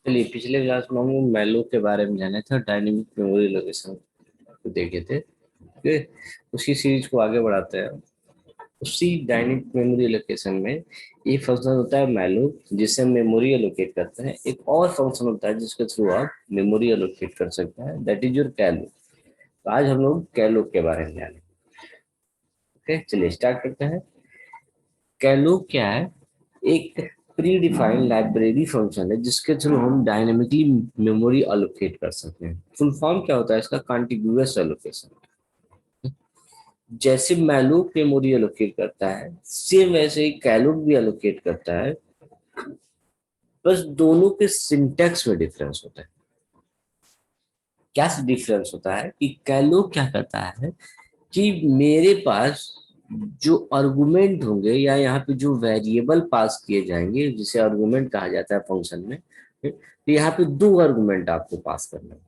चलिए, पिछले क्लास में हम लोग मैलो के बारे में जाने थे, डायनेमिक मेमोरी लोकेशन को देखे थे। फिर उसी सीरीज को आगे बढ़ाते हैं। उसी डायनेमिक मेमोरी लोकेशन में एक फंक्शन होता है मैलो, जिससे हम मेमोरी एलोकेट करते हैं। एक और फंक्शन होता है जिसके थ्रू आप मेमोरी एलोकेट कर सकते हैं, दैट इज योर कैलो। तो आज हम लोग कैलो के बारे में जानेंगे। ओके, चलिए स्टार्ट करते हैं। कैलो क्या है? एक प्री डिफाइंड लाइब्रेरी फंक्शन है जिसके थ्रू हम डायनेमिकली मेमोरी अलोकेट कर सकते हैं। फुल फॉर्म क्या होता है इसका? Contiguous allocation. जैसे मैलूक मेमोरी एलोकेट करता है, सेम वैसे ही कैलूक भी एलोकेट करता है। बस दोनों के सिंटेक्स में डिफरेंस होता है। क्या डिफरेंस होता है कि कैलूक क्या करता है कि मेरे पास जो आर्गुमेंट होंगे या यहाँ पे जो वेरिएबल पास किए जाएंगे, जिसे आर्गुमेंट कहा जाता है फंक्शन में, तो यहाँ पे दो आर्गुमेंट आपको पास करना है।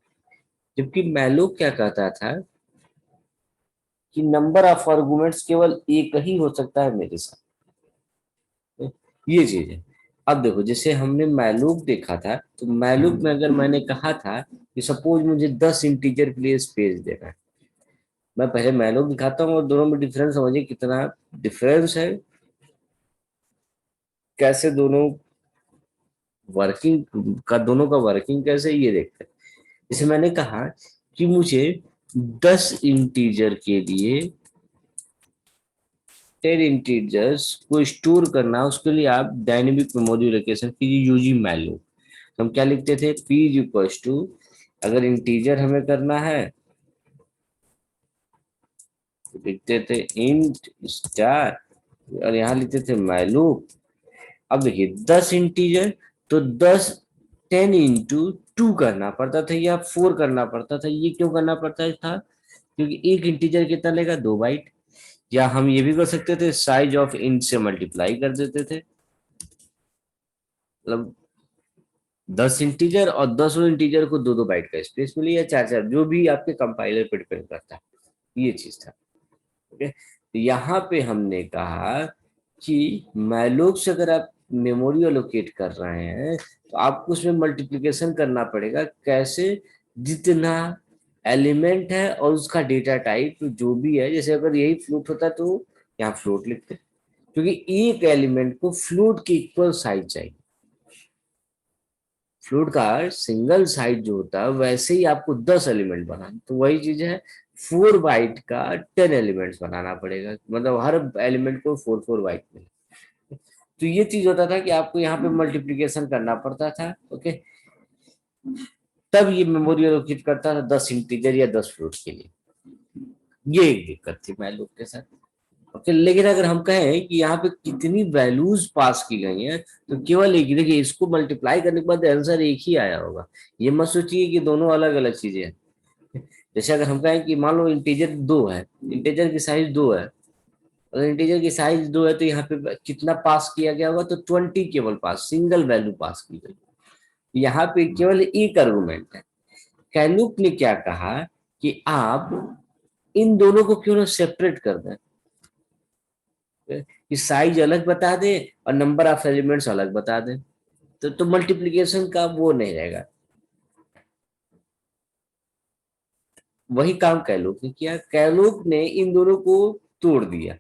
जबकि मैलोक क्या कहता था कि नंबर ऑफ आर्गुमेंट्स केवल एक ही हो सकता है मेरे साथ। ये चीज है। अब देखो, जैसे हमने मैलोक देखा था, तो मैलोक में अगर मैंने कहा था कि सपोज मुझे 10 इंटीजर के लिए स्पेस देना है, मैं पहले मैलोक दिखाता हूँ और दोनों में डिफरेंस समझिए कितना डिफरेंस है, कैसे दोनों वर्किंग का, दोनों का वर्किंग कैसे, ये देखते हैं। जैसे मैंने कहा कि मुझे 10 इंटीजर के लिए 10 इंटीजर्स को स्टोर करना, उसके लिए आप डायनेमिक मेमोरी लोकेशन कीजिए यूजिंग मैलो। हम क्या लिखते थे? पी इज इक्वल्स टू, अगर इंटीजर हमें करना है तो लिखते थे इंट स्टार, और यहाँ लिखते थे मैलो। अब देखिए 10 इंटीजर, तो 10 10 इंटू 2 करना पड़ता था या 4 करना पड़ता था। ये क्यों करना पड़ता था? क्योंकि एक इंटीजर कितना लेगा? 2 बाइट। या हम ये भी कर सकते थे, साइज ऑफ इंट से मल्टीप्लाई कर देते थे। मतलब 10 इंटीजर और 10 इंटीजर को 2 2 बाइट का स्पेस मिले, या 4 4, जो भी आपके कंपाइलर पर डिपेंड करता है। ये चीज था। ओके, तो यहाँ पे हमने कहा कि मैलोक से अगर आप मेमोरी एलोकेट कर रहे हैं, तो आपको उसमें मल्टीप्लिकेशन करना पड़ेगा। कैसे? जितना एलिमेंट है और उसका डेटा टाइप जो भी है, जैसे अगर यही फ्लोट होता तो यहाँ फ्लोट लिखते, क्योंकि एक एलिमेंट को फ्लोट के इक्वल साइज चाहिए। फ्लोट का सिंगल साइज जो होता है, वैसे ही आपको 10 एलिमेंट बनाना, तो वही चीज है। 4 बाइट का 10 एलिमेंट्स बनाना पड़ेगा, मतलब हर एलिमेंट को 4 4 बाइट में। तो ये चीज होता था कि आपको यहाँ पे मल्टीप्लीकेशन करना पड़ता था। ओके, तब ये मेमोरी एलोकेट करता था 10 इंटीजर या 10 फ्लोट के लिए। ये एक दिक्कत थी मैलोक के साथ। ओके, लेकिन अगर हम कहें कि यहाँ पे कितनी वैल्यूज पास की गई हैं, तो केवल एक ही। देखिए, इसको मल्टीप्लाई करने के बाद आंसर एक ही आया होगा। ये मत सोचिए कि दोनों अलग अलग चीजें हैं। जैसे अगर हम कहें कि मान लो इंटीजर 2 है, इंटीजर की साइज 2 है, अगर इंटीजर की साइज 2 है तो यहाँ पे कितना पास किया गया होगा? तो 20 केवल पास, सिंगल वैल्यू पास की गई। यहाँ पे केवल एक आर्गुमेंट है। कैलूप ने क्या कहा कि आप इन दोनों को क्यों ना सेपरेट कर दें, कि साइज अलग बता दे और नंबर ऑफ एलिमेंट्स अलग बता दे, तो मल्टीप्लिकेशन का वो नहीं रहेगा। वही काम कैलोक ने किया। कैलोक ने इन दोनों को तोड़ दिया।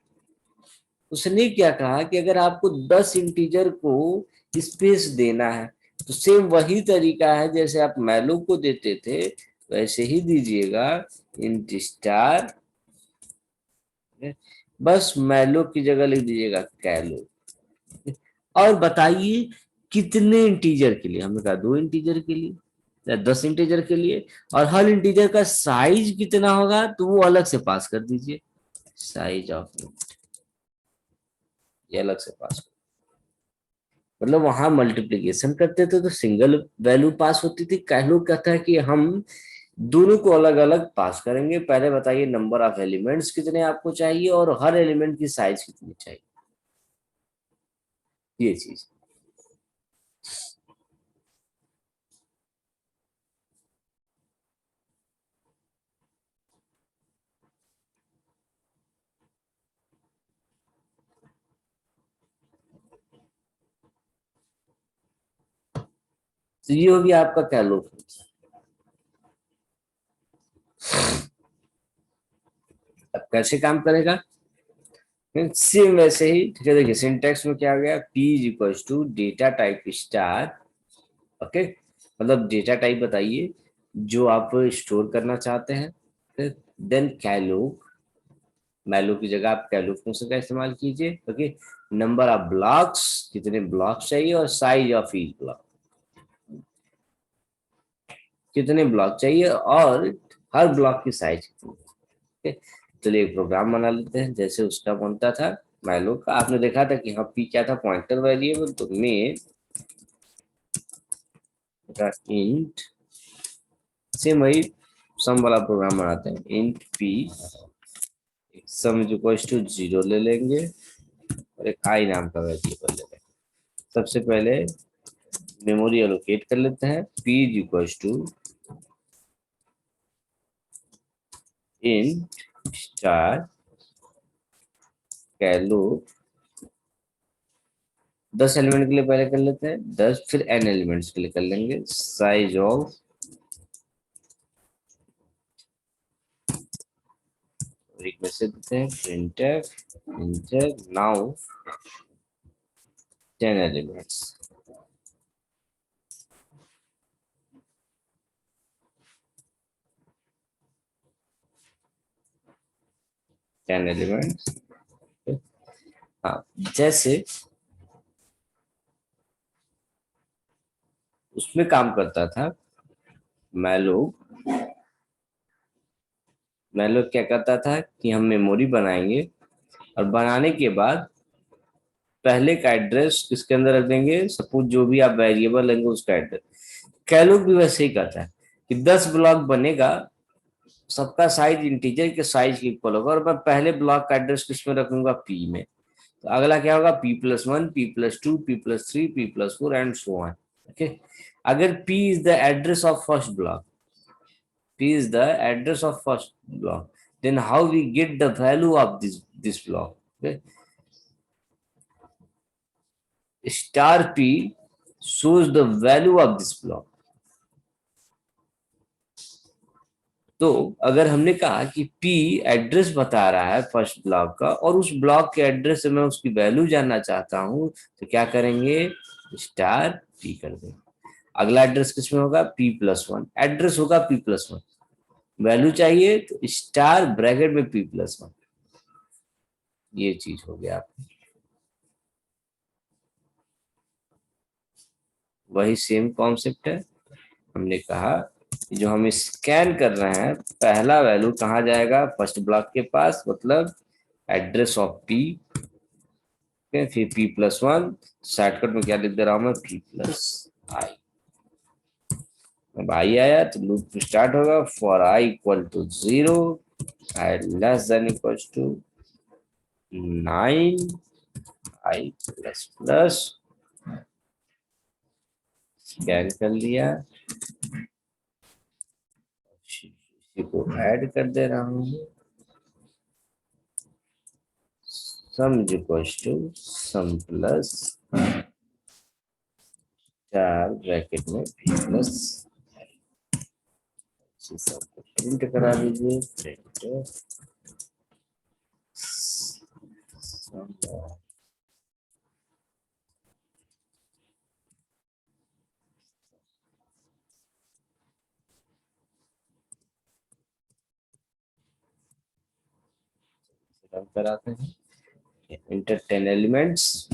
उसने क्या कहा कि अगर आपको 10 इंटीजर को स्पेस देना है, तो सेम वही तरीका है जैसे आप मैलोक को देते थे, वैसे ही दीजिएगा इंट स्टार। बस मैलोक की जगह लिख दीजिएगा कैलोक। और बताइए कितने इंटीजर के लिए? हमने कहा 2 इंटीजर के लिए या 10 इंटीजर के लिए। और हर इंटीजर का साइज कितना होगा तो वो अलग से पास कर दीजिए। साइज ऑफ, ये अलग से पास। मतलब वहां मल्टीप्लीकेशन करते थे तो सिंगल वैल्यू पास होती थी। कहलू कहता है कि हम दोनों को अलग अलग पास करेंगे। पहले बताइए नंबर ऑफ एलिमेंट्स कितने आपको चाहिए और हर एलिमेंट की साइज कितनी चाहिए, ये चीज। तो ये हो गया आपका कैलो फंक्शन। अब कैसे काम करेगा, सेम वैसे ही, ठीक है। देखिए सिंटेक्स में क्या आ गया, p is equal to data type star, okay, मतलब डेटा टाइप बताइए जो आप स्टोर करना चाहते हैं, देन कैलूप, मैलो की जगह आप कैलूप फंक्शन का इस्तेमाल कीजिए, ओके। नंबर ऑफ ब्लॉक्स, कितने ब्लॉक्स चाहिए, और साइज ऑफ ईच ब्लॉक, कितने ब्लॉक चाहिए और हर ब्लॉक की साइज कितनी है, ठीक है। चलिए एक प्रोग्राम बना लेते हैं जैसे उसका बनता था मैलो का। आपने देखा था कि हाँ पी क्या था, पॉइंटर वेरिएबल, तो में इंट, सेम वही सम वाला प्रोग्राम बनाते हैं, int P sum equal to 0 ले लेंगे और एक आई नाम का वेरिएबल ले लेंगे। सबसे पहले मेमोरी एलोकेट कर लेते हैं, P is equal to int star calloc, 10 element के लिए पहले कर लेते हैं 10, फिर n एलिमेंट्स के लिए कर लेंगे साइज ऑफ, एक मैसेज देते हैं printf inter now 10 elements, 10 elements. हाँ, जैसे उसमें काम करता था मैलो, मैलो क्या करता था कि हम मेमोरी बनाएंगे और बनाने के बाद पहले का एड्रेस किसके अंदर रख देंगे, सपोज जो भी आप वेरिएबल लेंगे उसका एड्रेस। कैलूब भी वैसे ही करता है कि 10 ब्लॉक बनेगा, सबका साइज इंटीजर के साइज के इक्वल होगा, और मैं पहले ब्लॉक का एड्रेस किसमें रखूंगा, पी में। तो अगला क्या होगा, p+1, p+2, p+3, p+4 and so on, okay. अगर p is the address of first block, p is the address of first block, then how we get the value of this block, okay. Star p shows the value of this block। तो अगर हमने कहा कि p address बता रहा है first block का और उस ब्लॉक के एड्रेस से मैं उसकी वैल्यू जानना चाहता हूं, तो क्या करेंगे, स्टार p कर देंगे। अगला एड्रेस किसमें होगा, p+1, एड्रेस होगा p+1, वैल्यू चाहिए तो स्टार ब्रैकेट में p+1, ये चीज हो गया। वही सेम कॉन्सेप्ट है, हमने कहा जो हम स्कैन कर रहे हैं पहला वैल्यू कहाँ जाएगा, फर्स्ट ब्लॉक के पास, मतलब एड्रेस ऑफ पी, फिर p+1, शॉर्टकट में क्या लिख दे रहा हूं मैं, p+i। अब आई आया तो लूप स्टार्ट होगा, for i equal to 0, i less than equal to 9, i plus plus, scan कर लिया, इसी को ऐड कर दे रहा हूँ, sum equal to sum plus चार ब्रैकेट में p+, सबको प्रिंट करा दीजिए, प्रिंट रन कराते हैं, इंटर 10 एलिमेंट्स,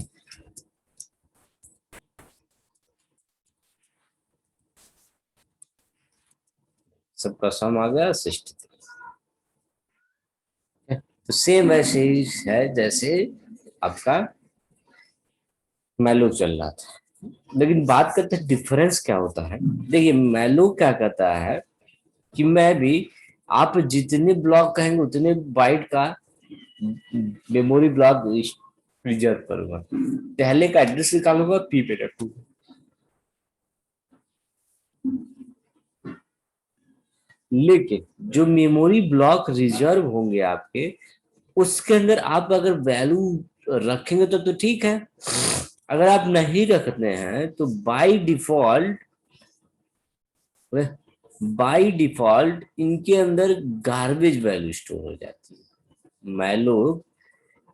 सबका सम आ गया 63। तो सेम वैसे ही है जैसे आपका मैलो चल रहा था, लेकिन बात करते हैं डिफरेंस क्या होता है। देखिए मैलो क्या कहता है कि मैं भी, आप जितने ब्लॉक कहेंगे उतने बाइट का मेमोरी ब्लॉक रिजर्व करूंगा, पहले का एड्रेस निकालूंगा पी पे रखूंगा। लेकिन जो मेमोरी ब्लॉक रिजर्व होंगे आपके, उसके अंदर आप अगर वैल्यू रखेंगे तो ठीक है, अगर आप नहीं रखते हैं तो बाय डिफॉल्ट बाय डिफॉल्ट इनके अंदर गार्बेज वैल्यू स्टोर हो जाती है। मैलोक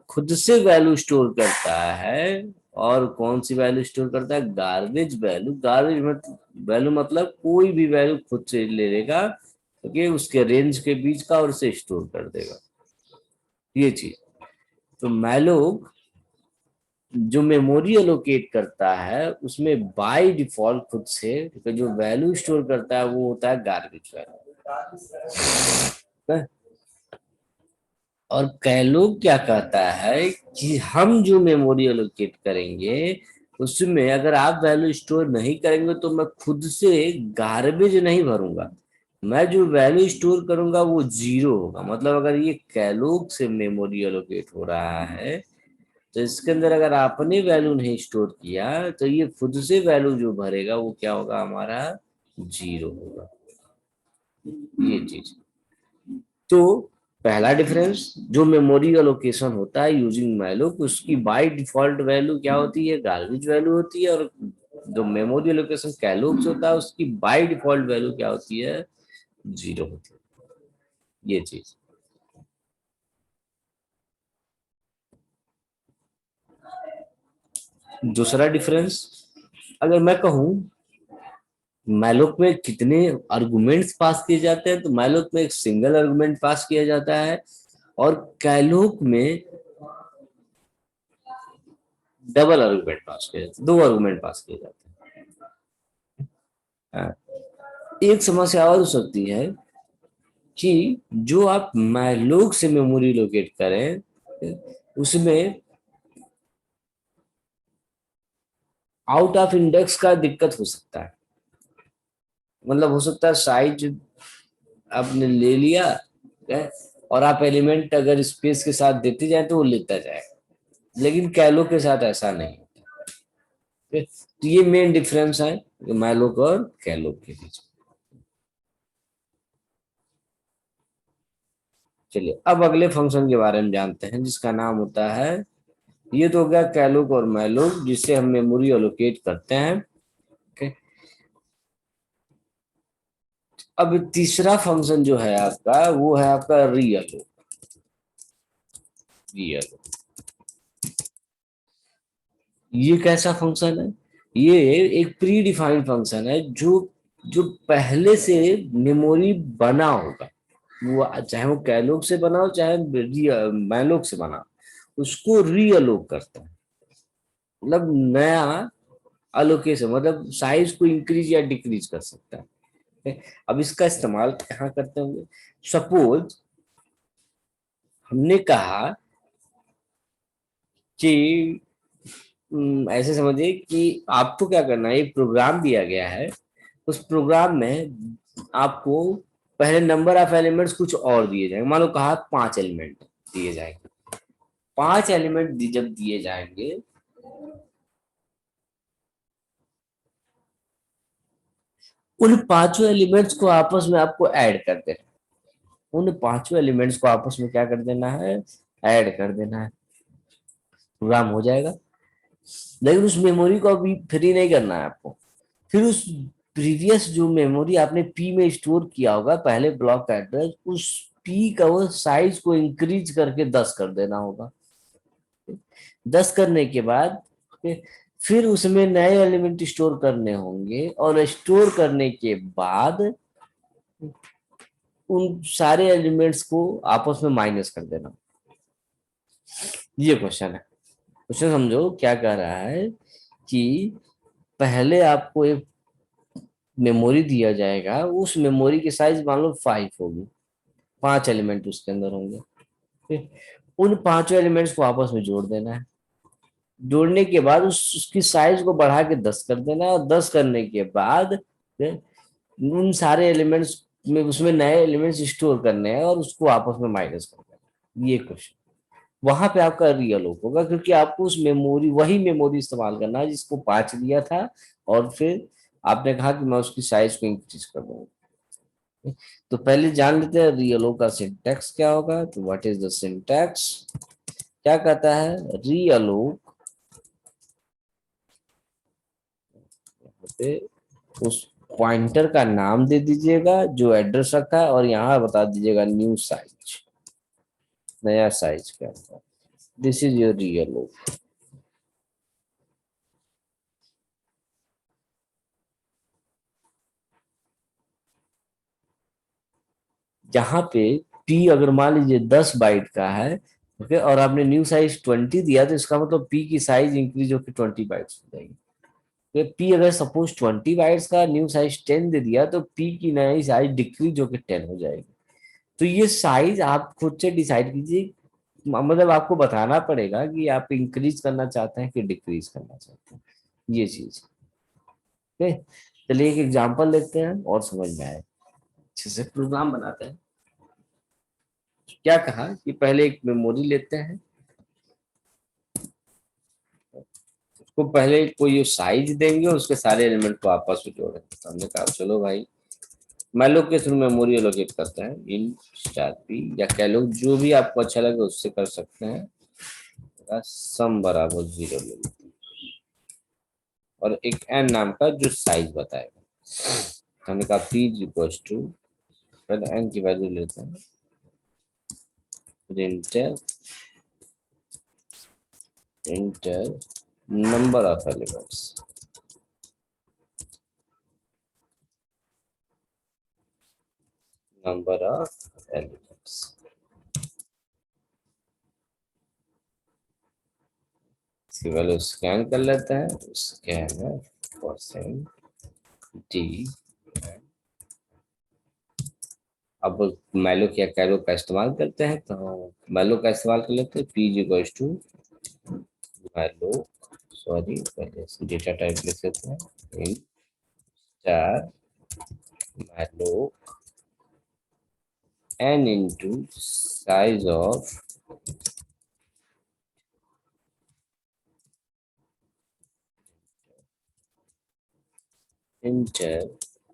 खुद से वैल्यू स्टोर करता है, और कौन सी वैल्यू स्टोर करता है? Garbage value. गार्बेज वैल्यू मतलब कोई भी वैल्यू खुद से ले लेगा, ओके, उसके रेंज के बीच का, और उसे स्टोर कर देगा, ये चीज। तो मैलोक जो मेमोरी एलोकेट करता है उसमें बाय डिफॉल्ट खुद से जो वैल्यू स्टोर करता है वो होता है गार्बेज वैल्यू। और कैलोग क्या कहता है कि हम जो मेमोरी एलोकेट करेंगे उसमें अगर आप वैल्यू स्टोर नहीं करेंगे तो मैं खुद से गार्बेज नहीं भरूंगा, मैं जो वैल्यू स्टोर करूंगा वो जीरो होगा। मतलब अगर ये कैलोग से मेमोरी एलोकेट हो रहा है तो इसके अंदर अगर आपने वैल्यू नहीं स्टोर किया तो ये खुद से वैल्यू जो भरेगा वो क्या होगा? हमारा जीरो होगा, ये चीज। तो पहला डिफरेंस, जो मेमोरी एलोकेशन होता है यूजिंग मैलोक, उसकी बाय डिफॉल्ट वैल्यू क्या होती है? गार्बेज वैल्यू होती है। और जो मेमोरी एलोकेशन कैलोक से होता है उसकी बाय डिफॉल्ट वैल्यू क्या होती है? जीरो होती है, ये चीज। दूसरा डिफरेंस, अगर मैं कहूं मैलोक में कितने आर्गुमेंट्स पास किए जाते हैं, तो मैलोक में एक सिंगल आर्गुमेंट पास किया जाता है, और कैलोक में डबल आर्गुमेंट पास किया जाता है, दो आर्गुमेंट पास किए जाते हैं। एक समस्या और हो सकती है कि जो आप मैलोक से मेमोरी लोकेट करें उसमें आउट ऑफ इंडेक्स का दिक्कत हो सकता है। मतलब हो सकता है साइज आपने ले लिया है, और आप एलिमेंट अगर स्पेस के साथ देते जाए तो वो लेता जाए, लेकिन कैलो के साथ ऐसा नहीं होता। तो ये मेन डिफरेंस है मैलोक और कैलो के बीच। चलिए अब अगले फंक्शन के बारे में जानते हैं जिसका नाम होता है, ये तो हो गया कैलोक और मैलोक जिससे हम मेमोरी एलोकेट करते हैं। ओके, अब तीसरा फंक्शन जो है आपका वो है आपका रीअलोक। रीअलोक ये कैसा फंक्शन है? ये एक प्री डिफाइंड फंक्शन है जो जो पहले से मेमोरी बना होगा, वो चाहे वो कैलोक से बना हो चाहे मैलोक से बना हो, उसको रीअलोक करता है। मतलब नया अलोकेशन, मतलब साइज को इंक्रीज या डिक्रीज कर सकता है। अब इसका इस्तेमाल कहाँ करते होंगे? सपोज हमने कहा कि ऐसे समझिए कि आपको क्या करना है, एक प्रोग्राम दिया गया है, उस प्रोग्राम में आपको पहले नंबर ऑफ एलिमेंट्स कुछ और दिए जाएंगे। मान लो कहा 5 एलिमेंट दिए जाएंगे। 5 एलिमेंट जब दिए जाएंगे, उन पांचों एलिमेंट्स को आपस में आपको ऐड कर देना। उन पांचों एलिमेंट्स को आपस में क्या कर देना है? ऐड कर देना है। प्रोग्राम हो जाएगा। लेकिन उस मेमोरी को अभी फ्री नहीं करना है आपको। फिर उस प्रीवियस जो मेमोरी आपने पी में स्टोर किया होगा पहले ब्लॉक का एड्रेस, उस पी का वो साइज को इंक्रीज करके 10 कर देना होगा। 10 करने के बाद फिर उसमें नए एलिमेंट स्टोर करने होंगे, और स्टोर करने के बाद उन सारे एलिमेंट्स को आपस में माइनस कर देना। ये क्वेश्चन है। क्वेश्चन समझो क्या कह रहा है कि पहले आपको एक मेमोरी दिया जाएगा, उस मेमोरी की साइज मान लो 5 होगी, 5 एलिमेंट उसके अंदर होंगे। फिर उन पांचों एलिमेंट्स को आपस में जोड़ देना है। जोड़ने के बाद उसकी साइज को बढ़ा के 10 कर देना है, और 10 करने के बाद फिर उन सारे एलिमेंट्स में उसमें नए एलिमेंट्स स्टोर करने हैं और उसको आपस में माइनस कर देना। ये क्वेश्चन वहां पे आपका रियल होगा, क्योंकि आपको उस मेमोरी वही मेमोरी इस्तेमाल करना है जिसको 5 दिया था, और फिर आपने कहा कि मैं उसकी साइज को इंक्रीज कर दूंगा। तो पहले जान लेते हैं रियलो का सिंटैक्स क्या होगा। तो व्हाट इज द सिंटैक्स? क्या कहता है रियलो पे? उस पॉइंटर का नाम दे दीजिएगा जो एड्रेस रखा है, और यहाँ बता दीजिएगा न्यू साइज, नया साइज क्या था। This is your real loop. जहाँ पे पी अगर मान लीजिए 10 बाइट का है, ओके, और आपने न्यू साइज 20 दिया, तो इसका मतलब पी की साइज इंक्रीज होकर 20 बाइट्स हो जाएगी। तो पी अगर सपोज 20 बाइट्स का, न्यू साइज 10 दे दिया, तो पी की नई साइज डिक्रीज होकर 10 हो जाएगी। तो ये साइज आप खुद से डिसाइड कीजिए, मतलब आपको बताना पड़ेगा कि आप इंक्रीज करना चाहते हैं कि डिक्रीज करना चाहते हैं, ये चीज। ओके, चलिए एक एग्जांपल लेते हैं और समझ में आए, अच्छे से प्रोग्राम बनाते हैं। क्या कहा कि पहले एक मेमोरी लेते हैं, उसको पहले कोई साइज देंगे, उसके सारे एलिमेंट को आपस में जोड़ेंगे। तो हमने कहा चलो भाई मैलोक के थ्रू मेमोरी एलोकेट करते हैं, इन स्टार पी, या कह लो जो भी आपको अच्छा लगे उससे कर सकते हैं। सम बराबर 0 ले लो, और एक एन नाम का जो साइज बताएगा। हमने कहा पी इज इक्वल टू, पहले एन की वैल्यू लेते हैं, printer inter number of elements, number of elements. इसकी वैल्यू स्कैन कर लेते हैं, स्कैन है परसेंट डी। अब मैलो या कैरो का इस्तेमाल करते हैं, तो मैलो का इस्तेमाल कर लेते हैं, पी इक्वल्स टू मैलो, सॉरी पहले डेटा टाइप लिख लेते हैं, in star मैलो n into size of enter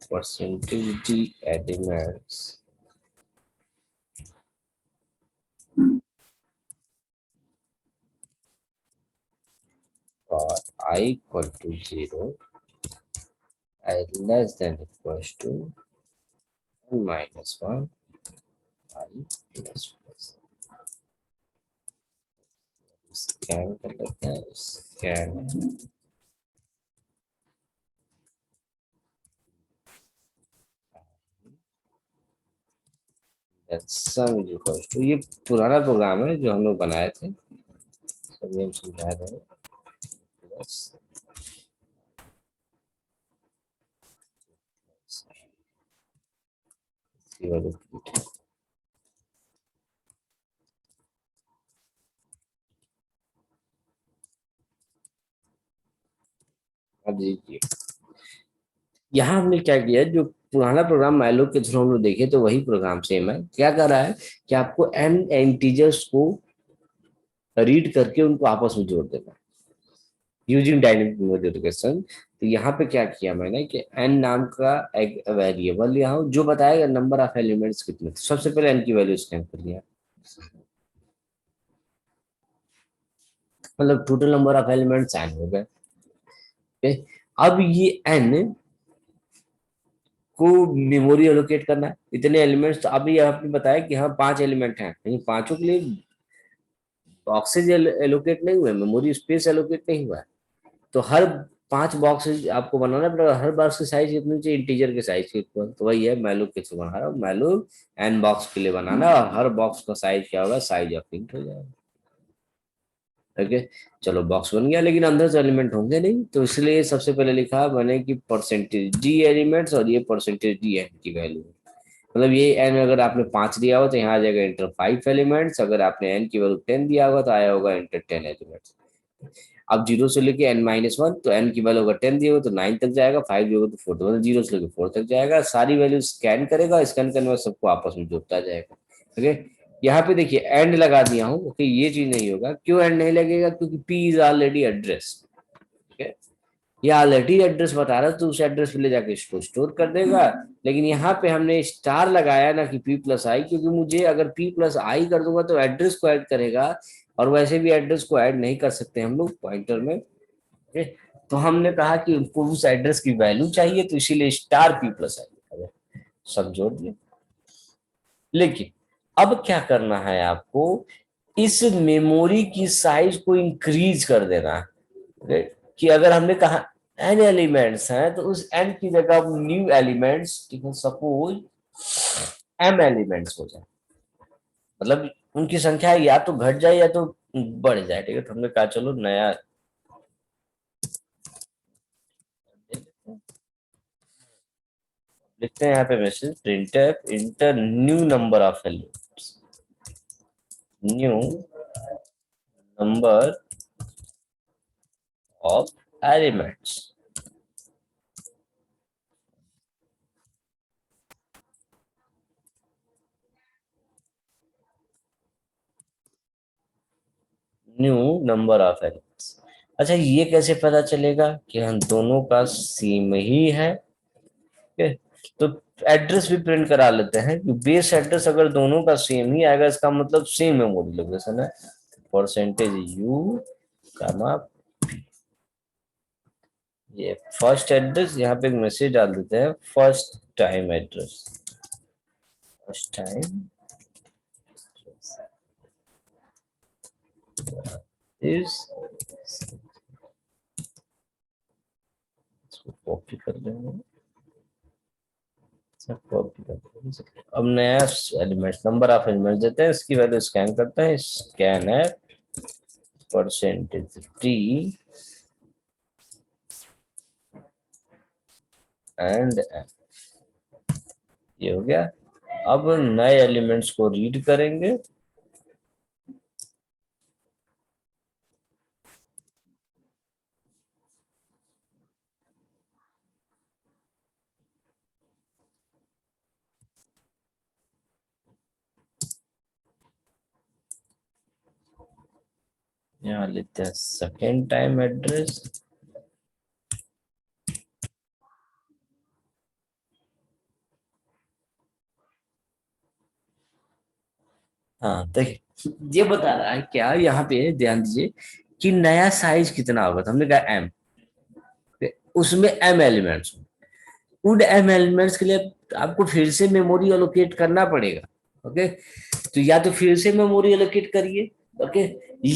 percentage d elements for I equal to 0, I less than equals to n minus 1, I plus plus। Scan कर लेते हैं, scan some equals to, ये पुराना programme है जो हम लोग बनाए थे, सभी हम समझा रहे हैं, प्लस अब देखिए यहाँ हमने क्या किया, जो पुराना प्रोग्राम मैलो के थ्रू हम लोग देखे तो वही प्रोग्राम सेम है। क्या कर रहा है कि आपको एन इंटीजर्स को रीड करके उनको आपस में जोड़ देना यूजिंग डायनेमिक मेमोरी एलोकेशन। तो यहाँ पे क्या किया मैंने कि एन नाम का एक वेरिएबल यहाँ जो बताएगा नंबर ऑफ एलिमेंट्स कितने, तो सबसे पहले एन की वैल्यू स्कैन कर लिया, मतलब total number of elements N हो गए। okay? अब ये एन को मेमोरी एलोकेट करना है, इतने एलिमेंट्स। तो अभी आपने बताया कि हाँ 5 एलिमेंट हैं, लेकिन पांचों के लिए बॉक्सेज एलोकेट नहीं हुए, मेमोरी स्पेस एलोकेट नहीं हुआ है। तो हर 5 बॉक्सेज आपको बनाना पड़ेगा, हर बॉक्स की साइज कितनी चाहिए, इंटीजर के साइज के इक्वल। तो वही है मैलुक के थ्रू बना रहा हूँ, मैलुक एन बॉक्स के लिए बनाना, और हर बॉक्स का साइज क्या होगा, साइज ऑफ इंट हो जाएगा। ओके, चलो बॉक्स बन गया, लेकिन अंदर से एलिमेंट होंगे नहीं, तो इसलिए सबसे पहले लिखा मैंने कि परसेंटेज डी एलिमेंट्स, और ये परसेंटेज डी एन की वैल्यू। मतलब ये एन अगर आपने 5 दिया हो तो यहाँ आ जाएगा इंटर 5 एलिमेंट्स, अगर आपने एन की वैल्यू 10 दिया होगा तो आया होगा इंटर 10 एलिमेंट्स। अब 0 से लेके n-1, तो n की वैल्यू अगर 10 दी होगी तो 9 तक जाएगा, 5 दी होगी तो 4, मतलब 0 से लेके 4 तक जाएगा, सारी वैल्यू स्कैन करेगा, स्कैन करने में सबको आपस में जोड़ता जाएगा। ओके, यहाँ पे देखिए एंड लगा दिया हूँ। ओके, ये चीज नहीं होगा, क्यों एंड नहीं लगेगा, क्योंकि p is already address. Okay, ये ऑलरेडी एड्रेस बता रहा है, तो उस एड्रेस पे ले जाके इसको स्टोर कर देगा। लेकिन यहाँ पे हमने स्टार लगाया ना कि p प्लस आई, क्योंकि मुझे अगर p प्लस आई कर दूंगा तो एड्रेस को ऐड करेगा, और वैसे भी एड्रेस को ऐड नहीं कर सकते हम लोग पॉइंटर में। तो हमने कहा कि उनको उस एड्रेस की वैल्यू चाहिए, तो इसीलिए स्टार पी प्लस आई लिखा गया। सब जोड़ दिए। लेकिन अब क्या करना है आपको, इस मेमोरी की साइज को इंक्रीज कर देना है। right? कि अगर हमने कहा n एलिमेंट्स हैं, तो उस n की जगह न्यू एलिमेंट्स, ठीक है, सपोज m एलिमेंट्स हो जाए। मतलब उनकी संख्या या तो घट जाए या तो बढ़ जाए, ठीक है। तो हमने कहा चलो नया लिखते हैं यहाँ पे message, printf inter new number of elements, new number of elements. New number of elements. अच्छा, ये कैसे पता चलेगा कि हम दोनों का सेम ही है? ठीक है, तो एड्रेस भी प्रिंट करा लेते हैं कि बेस एड्रेस अगर दोनों का सेम ही आएगा, इसका मतलब सेम मेमोरी लोकेशन है। परसेंटेज यू कामा, ये फर्स्ट एड्रेस, यहाँ पे एक मैसेज डाल देते हैं, first time address, first time is, copy कर लेंगे, कॉपी कर देंगे। अब नया एलिमेंट, नंबर ऑफ एलिमेंट देते हैं, इसकी वैल्यू स्कैन करते हैं, स्कैन है परसेंटेज टी एंड, ये हो गया। अब नए एलिमेंट्स को रीड करेंगे, यहाँ लेते हैं सेकेंड टाइम एड्रेस, हाँ देखिए ये बता रहा है क्या, यहाँ पे ध्यान दीजिए कि नया साइज कितना होगा। तो हमने कहा एम, उसमें एम एलिमेंट्स, उन एम एलिमेंट्स के लिए आपको फिर से मेमोरी एलोकेट करना पड़ेगा। ओके, तो या तो फिर से मेमोरी एलोकेट करिए, ओके,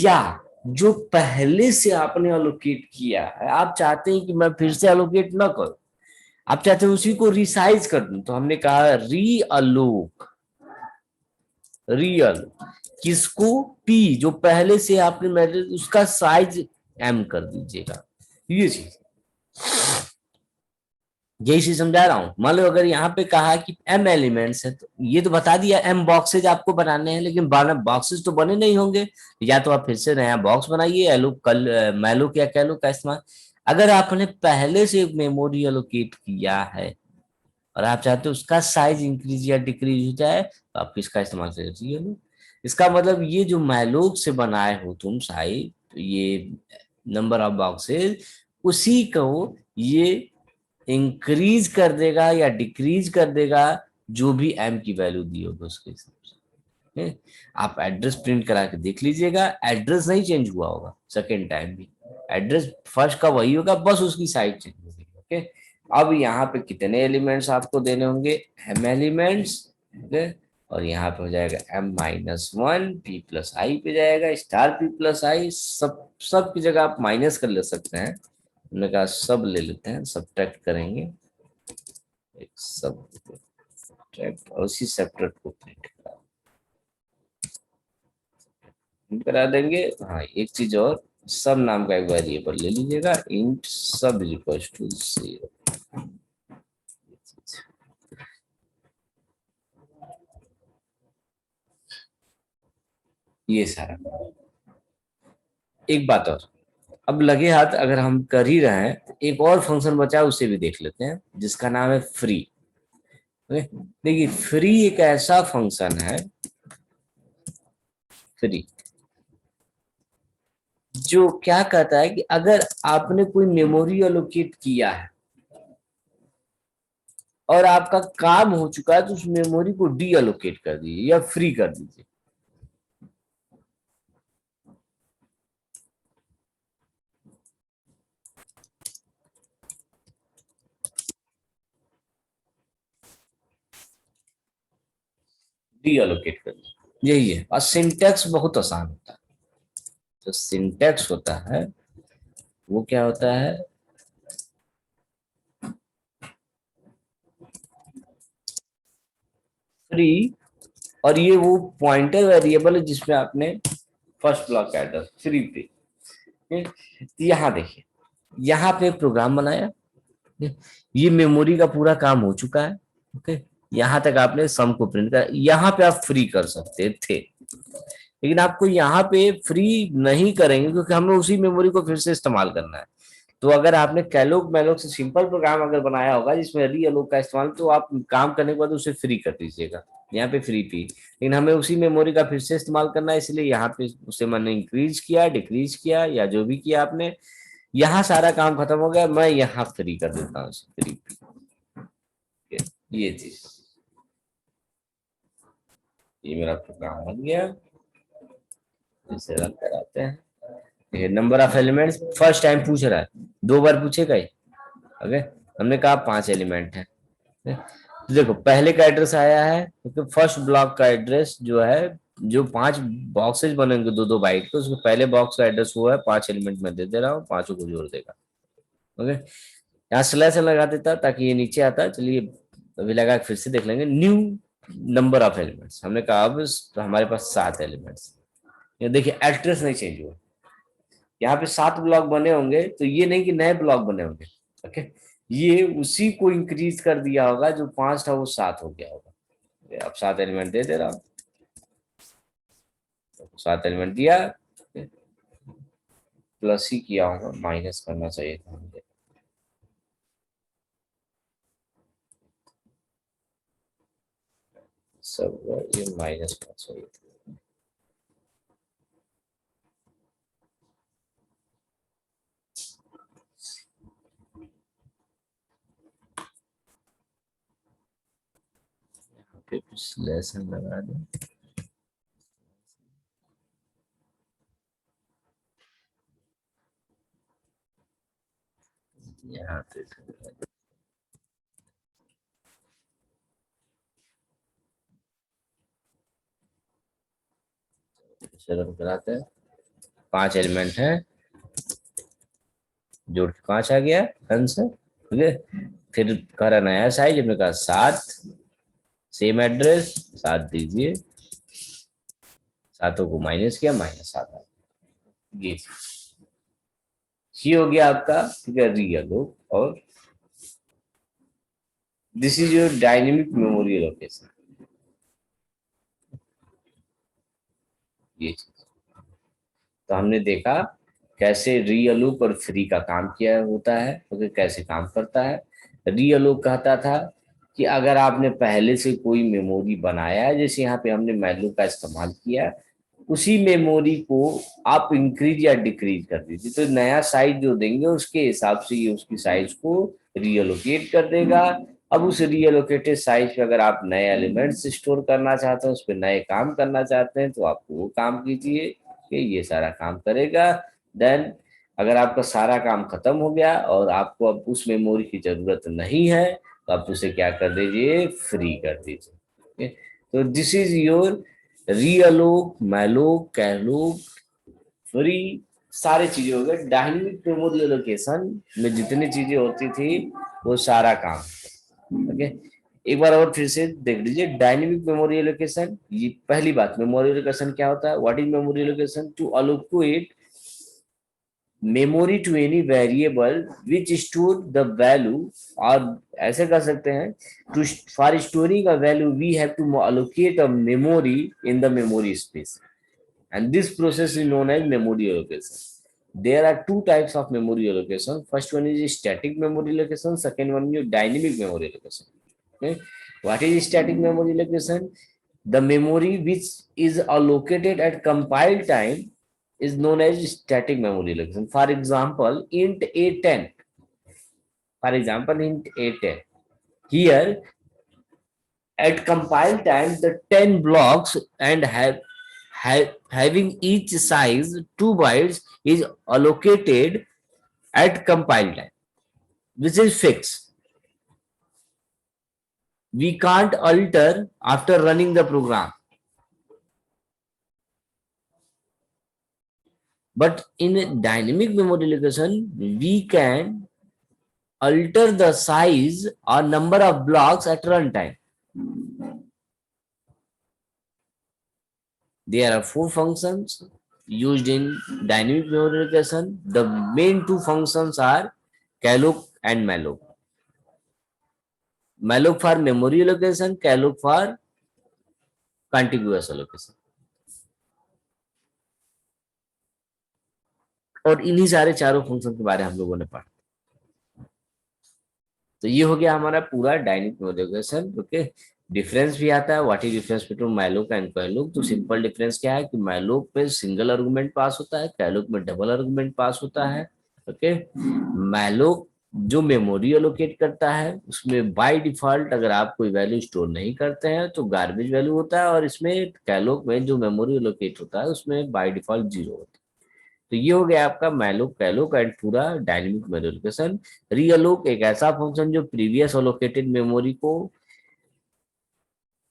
या जो पहले से आपने एलोकेट किया है, आप चाहते हैं कि मैं फिर से एलोकेट ना करूं, आप चाहते हैं उसी को रिसाइज कर दूं, तो हमने कहा री अलोक, रियल किसको, पी जो पहले से आपने मैसेज उसका साइज एम कर दीजिएगा। ये चीज, यही चीज समझा रहा हूं। मान लो अगर यहाँ पे कहा कि एम एलिमेंट्स है, तो ये तो बता दिया एम बॉक्सेज आपको बनाने हैं, लेकिन बॉक्सेज तो बने नहीं होंगे, या तो आप फिर से नया बॉक्स बनाइए, एलो कल मैलो क्या कैलो का इस्तेमाल। अगर आपने पहले से एक मेमोरी एलोकेट किया है और आप चाहते हो उसका साइज इंक्रीज या डिक्रीज हो जाए, तो आप किसका इस्तेमाल करिए? इसका मतलब ये जो मैलोक से बनाए हो तुम साइट, ये नंबर ऑफ बॉक्सेस, उसी को ये इंक्रीज कर देगा या डिक्रीज कर देगा, जो भी एम की वैल्यू दी होगी उसके हिसाब से। आप एड्रेस प्रिंट करा के देख लीजिएगा, एड्रेस नहीं चेंज हुआ होगा सेकेंड टाइम भी, एड्रेस फर्स्ट का वही होगा, बस उसकी साइज चेंज होगी। ओके, अब यहाँ पे कितने एलिमेंट्स आपको देने होंगे, एम एलिमेंट्स, ओके, और यहाँ पे हो जाएगा m-1 p प्लस आई पे जाएगा, स्टार p प्लस आई, सब की जगह आप माइनस कर ले सकते हैं। हमने कहा सब ले लेते हैं, सब्ट्रैक्ट करेंगे, एक सब सब्ट्रैक्ट, और उसी सब्ट्रैक्ट को प्रिंट करा देंगे। हाँ, एक चीज और, सब नाम का एक वेरिएबल ले लीजिएगा, इंट सब इज इक्वल टू 0। ये सारा, एक बात और, अब लगे हाथ अगर हम कर ही रहे हैं, तो एक और फंक्शन बचा है, उसे भी देख लेते हैं, जिसका नाम है फ्री। देखिए फ्री एक ऐसा फंक्शन है, फ्री, जो क्या कहता है कि अगर आपने कोई मेमोरी एलोकेट किया है और आपका काम हो चुका है, तो उस मेमोरी को डी एलोकेट कर दीजिए या फ्री कर दीजिए। रीअलोकेट करना, यही है। और सिंटैक्स बहुत आसान होता है। जो सिंटैक्स होता है वो क्या होता है, फ्री, और ये वो पॉइंटर वेरिएबल है जिसमें आपने फर्स्ट ब्लॉक एड्रेस फ्री पे, यहाँ देखिए, यहाँ पे एक प्रोग्राम बनाया, ये मेमोरी का पूरा काम हो चुका है। ओके, यहाँ तक आपने सम को प्रिंट कर, यहाँ पे आप फ्री कर सकते थे, लेकिन आपको यहाँ पे फ्री नहीं करेंगे क्योंकि हमें उसी मेमोरी को फिर से इस्तेमाल करना है। तो अगर आपने कैलोग मैलोग से सिंपल प्रोग्राम अगर बनाया होगा जिसमें री अलोक का इस्तेमाल, तो आप काम करने के बाद उसे फ्री कर दीजिएगा, यहाँ पे फ्री पी, लेकिन हमें उसी मेमोरी का फिर से इस्तेमाल करना है, इसलिए यहाँ पे उसे मैंने इंक्रीज किया, डिक्रीज किया, या जो भी किया आपने, यहाँ सारा काम खत्म हो गया, मैं यहाँ फ्री कर देता हूँ फ्री पी, ये चीज, ये मेरा प्रोग्राम बन गया, इसे रन कराते हैं। Number of elements first time पूछ रहा है, 2 बार पूछेगा ही। ओके, हमने कहा 5 एलिमेंट है। तो देखो पहले का एड्रेस आया है, क्योंकि फर्स्ट ब्लॉक का एड्रेस जो है, जो 5 बॉक्सेज बनेंगे 2-2 बाइट के, उसमें पहले बॉक्स का एड्रेस वो है, 5 एलिमेंट में दे दे रहा हूँ, पांचों को जोड़ देगा। ओके, यहाँ स्लैश लगा देता ताकि ये नीचे आता। चलिए अभी लगा फिर से देख लेंगे। न्यू नंबर ऑफ एलिमेंट्स, हमने कहा अब हमारे पास 7 एलिमेंट्स। ये देखिए एड्रेस नहीं चेंज हुआ, यहाँ पे 7 ब्लॉक बने होंगे, तो ये नहीं कि नए ब्लॉक बने होंगे। ओके, ये उसी को इंक्रीज कर दिया होगा, जो 5 था वो 7 हो गया होगा। अब 7 एलिमेंट दे दे रहा हूँ, 7 एलिमेंट दिया, प्लस ही किया होगा, माइनस करना चाहिए था मुझे। सब ये माइनस करना चाहिए था। यहाँ पे कुछ लेसन लगा दें, यहाँ पे रन कराते हैं। 5 एलिमेंट है, जोड़ के 5 आ गया आंसर। ठीक है, फिर करा नया साइज, हमने कहा 7, सेम एड्रेस 7 दीजिए, 7 को माइनस किया, -7 आ गया। ये हो गया आपका, ठीक है, रियल हो। और this is your dynamic memory location, ये चीज। तो हमने देखा कैसे रीअलोक और फ्री का काम किया होता है, तो कैसे काम करता है। रीअलोक कहता था कि अगर आपने पहले से कोई मेमोरी बनाया है, जैसे यहाँ पे हमने मैलोक का इस्तेमाल किया, उसी मेमोरी को आप इंक्रीज या डिक्रीज कर दीजिए, तो नया साइज जो देंगे उसके हिसाब से ये उसकी साइज को रीअलोकेट कर देगा। अब उस रीअलोकेटेड साइज पे अगर आप नए एलिमेंट्स स्टोर करना चाहते हैं, उस पर नए काम करना चाहते हैं, तो आप वो काम कीजिए कि ये सारा काम करेगा। देन अगर आपका सारा काम खत्म हो गया और आपको अब उस मेमोरी की जरूरत नहीं है, तो आप उसे क्या कर दीजिए, फ्री कर दीजिए। तो this is your realloc, malloc, calloc, free, सारी चीजें हो गए। डायनेमिक मेमोरी एलोकेशन में जितनी चीजें होती थी वो सारा काम। ओके, एक बार और फिर से देख लीजिए। डायनेमिक मेमोरी एलोकेशन, ये पहली बात, मेमोरी एलोकेशन क्या होता है, what is memory allocation, to allocate memory to any variable which store the value, और ऐसे कर सकते हैं, to for storing a value we have to allocate a memory in the memory space, and this process is known as memory allocation. There are two types of memory allocation. First one is static memory allocation, second one is dynamic memory allocation. Okay, what is static memory allocation? The memory which is allocated at compile time is known as static memory allocation. For example, int a10, for example int a10, here at compile time the 10 blocks and having each size 2 bytes is allocated at compile time, which is fixed. We can't alter after running the program. But in a dynamic memory location, we can alter the size or number of blocks at runtime. There are four functions used in dynamic memory location. The main two functions are calloc and malloc. Malloc for memory allocation, calloc for contiguous allocation. और इन्हीं सारे चारों function के बारे में हम लोगों ने पढ़ा। तो ये हो गया हमारा पूरा dynamic memory location. Okay, difference भी आता है, what is difference between malloc and calloc. तो सिंपल डिफरेंस क्या है कि मैलोक पे सिंगल आर्गुमेंट पास होता है, कैलोक में डबल आर्गुमेंट पास होता है। ओके, मैलोक जो मेमोरी एलोकेट करता है उसमें बाय डिफॉल्ट अगर आप कोई वैल्यू स्टोर नहीं करते हैं तो गार्बेज वैल्यू होता है, और इसमें कैलोक में जो मेमोरी एलोकेट होता है उसमें बाय डिफॉल्ट जीरो होता है। तो ये हो गया आपका मैलोक कैलोक एंड पूरा डायनेमिक मेमोरी एलोकेशन। रीअलोक एक ऐसा फंक्शन जो प्रीवियस एलोकेटेड मेमोरी को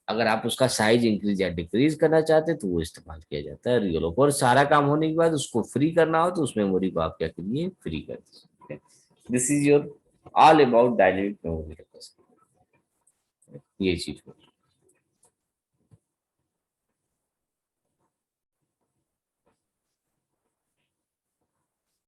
अगर आप उसका साइज इंक्रीज या डिक्रीज करना चाहते हैं तो वो इस्तेमाल किया जाता है रीअलोक। और सारा काम होने के बाद उसको फ्री करना हो तो उस मेमोरी को आप क्या करिए, फ्री कर दीजिए। This is your all about dynamic memory allocation. ये चीज